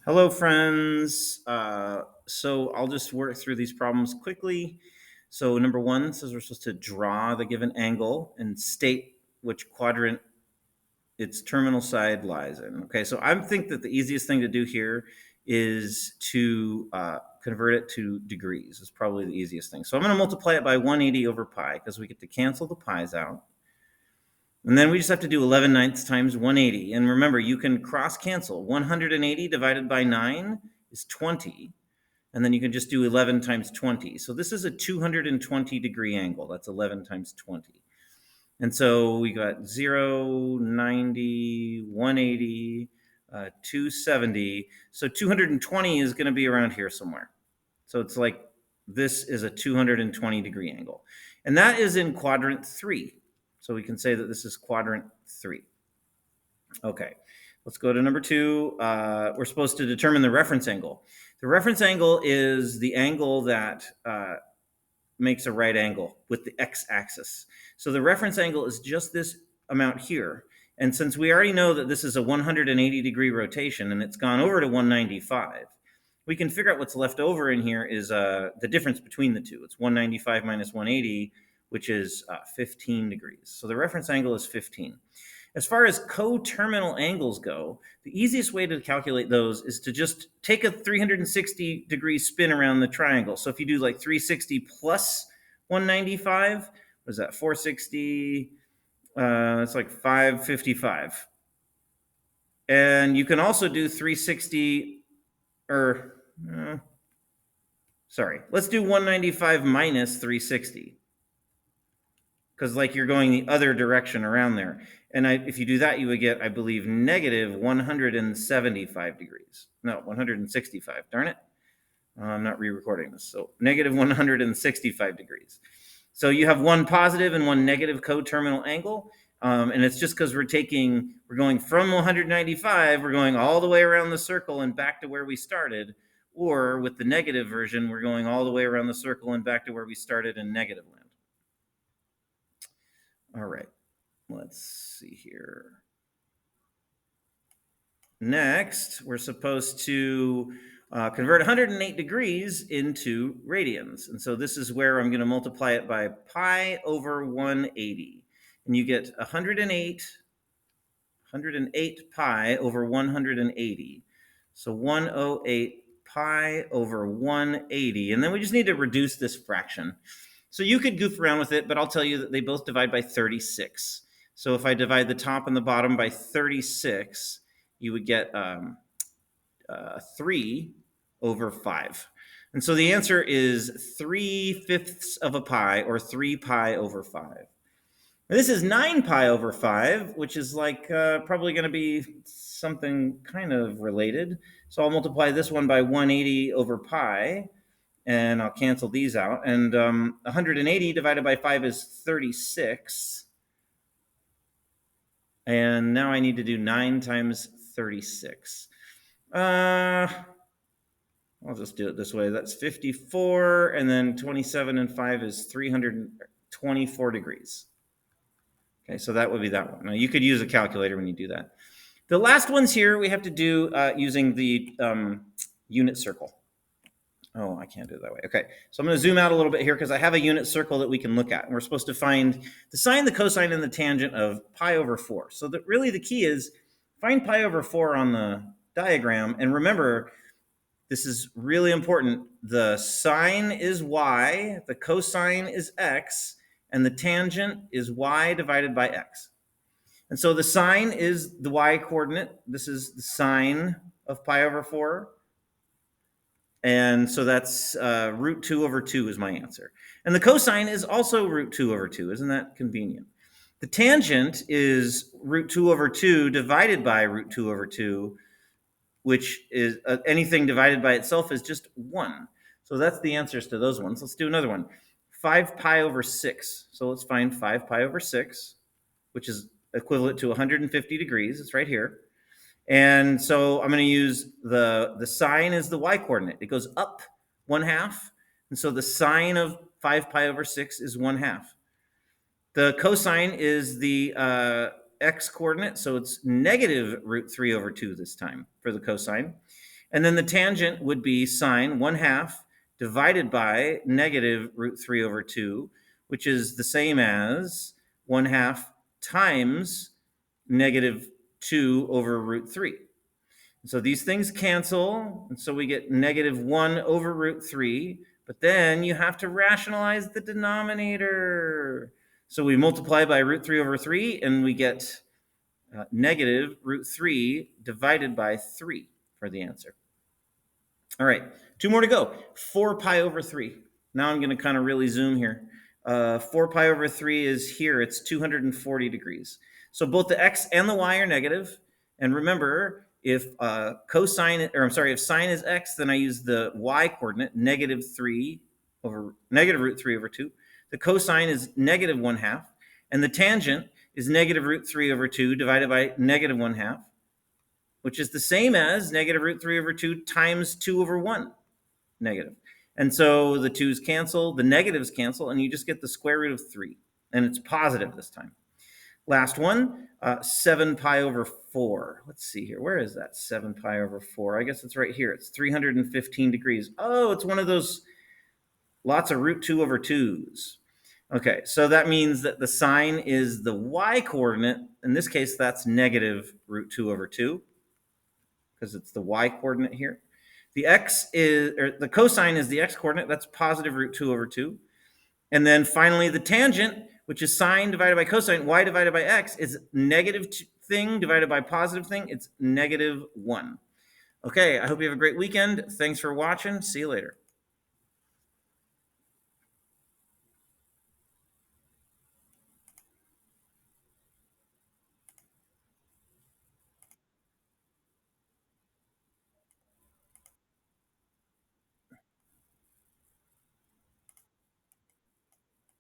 Hello, friends. So I'll just work through these problems quickly. So number one says we're supposed to draw the given angle and state which quadrant its terminal side lies in. Okay, so I think that the easiest thing to do here is to convert it to degrees. It's probably the easiest thing. So I'm going to multiply it by 180 over pi because we get to cancel the pi's out. And then we just have to do 11 ninths times 180. And remember, you can cross cancel. 180 divided by 9 is 20. And then you can just do 11 times 20. So this is a 220 degree angle. That's 11 times 20. And so we got 0, 90, 180, 270. So 220 is going to be around here somewhere. So it's like this is a 220 degree angle. And that is in quadrant 3. So we can say that this is quadrant 3. Okay, let's go to number 2. We're supposed to determine the reference angle. The reference angle is the angle that makes a right angle with the x-axis. So the reference angle is just this amount here. And since we already know that this is a 180 degree rotation and it's gone over to 195, we can figure out what's left over in here is the difference between the two. It's 195 minus 180, which is 15 degrees. So the reference angle is 15. As far as coterminal angles go, the easiest way to calculate those is to just take a 360 degree spin around the triangle. So if you do like 360 plus 195, what is that, 460? It's like 555. And you can also do 360, let's do 195 minus 360. Because like you're going the other direction around there. And if you do that, you would get, I believe, negative 175 degrees. No, 165, darn it. I'm not re-recording this. So negative 165 degrees. So you have one positive and one negative coterminal angle. And it's just because we're going from 195, we're going all the way around the circle and back to where we started. Or with the negative version, we're going all the way around the circle and back to where we started in negative land. All right, let's see here. Next, we're supposed to convert 108 degrees into radians. And so this is where I'm going to multiply it by pi over 180. And you get 108 pi over 180. So 108 pi over 180. And then we just need to reduce this fraction. So you could goof around with it, but I'll tell you that they both divide by 36. So if I divide the top and the bottom by 36, you would get 3 over 5. And so the answer is 3/5 of a pi, or 3 pi over 5. Now this is 9 pi over 5, which is like probably going to be something kind of related. So I'll multiply this one by 180 over pi, and I'll cancel these out. And 180 divided by 5 is 36. And now I need to do 9 times 36. I'll just do it this way. That's 54, and then 27 and 5 is 324 degrees. Okay, so that would be that one. Now you could use a calculator when you do that. The last ones here we have to do using the unit circle. Oh, I can't do it that way. Okay, so I'm going to zoom out a little bit here because I have a unit circle that we can look at. And we're supposed to find the sine, the cosine, and the tangent of pi over 4. So that really the key is find pi over 4 on the diagram. And remember, this is really important. The sine is y, the cosine is x, and the tangent is y divided by x. And so the sine is the y coordinate. This is the sine of pi over 4. And so that's root 2 over 2 is my answer. And the cosine is also root 2 over 2. Isn't that convenient? The tangent is root 2 over 2 divided by root 2 over 2, which is anything divided by itself is just 1. So that's the answers to those ones. Let's do another one. 5 pi over 6. So let's find 5 pi over 6, which is equivalent to 150 degrees. It's right here. And so I'm going to use the sine is the y coordinate. It goes up 1/2. And so the sine of 5 pi over 6 is 1/2. The cosine is the x coordinate. So it's negative root 3 over 2 this time for the cosine. And then the tangent would be sine 1/2 divided by negative root 3 over 2, which is the same as 1/2 times negative 2 over root 3. So these things cancel, and so we get negative 1 over root 3, but then you have to rationalize the denominator. So we multiply by root 3 over 3, and we get negative root 3 divided by 3 for the answer. All right, 2 more to go. 4 pi over 3. Now I'm going to kind of really zoom here. 4 pi over 3 is here. It's 240 degrees. So both the x and the y are negative. And remember, if if sine is x, then I use the y coordinate, negative root 3 over 2. The cosine is negative 1/2. And the tangent is negative root 3 over 2 divided by negative 1/2, which is the same as negative root 3 over 2 times 2 over 1, negative. And so the 2's cancel, the negatives cancel, and you just get the square root of 3. And it's positive this time. Last one, 7 pi over 4. Let's see here. Where is that 7 pi over 4? I guess it's right here. It's 315 degrees. Oh, it's one of those lots of root 2 over 2's. Okay, so that means that the sine is the y coordinate. In this case, that's negative root 2 over 2, because it's the y coordinate here. The the cosine is the x coordinate. That's positive root 2 over 2. And then finally, the tangent, which is sine divided by cosine, y divided by x, is negative thing divided by positive thing. It's negative 1. Okay, I hope you have a great weekend. Thanks for watching. See you later.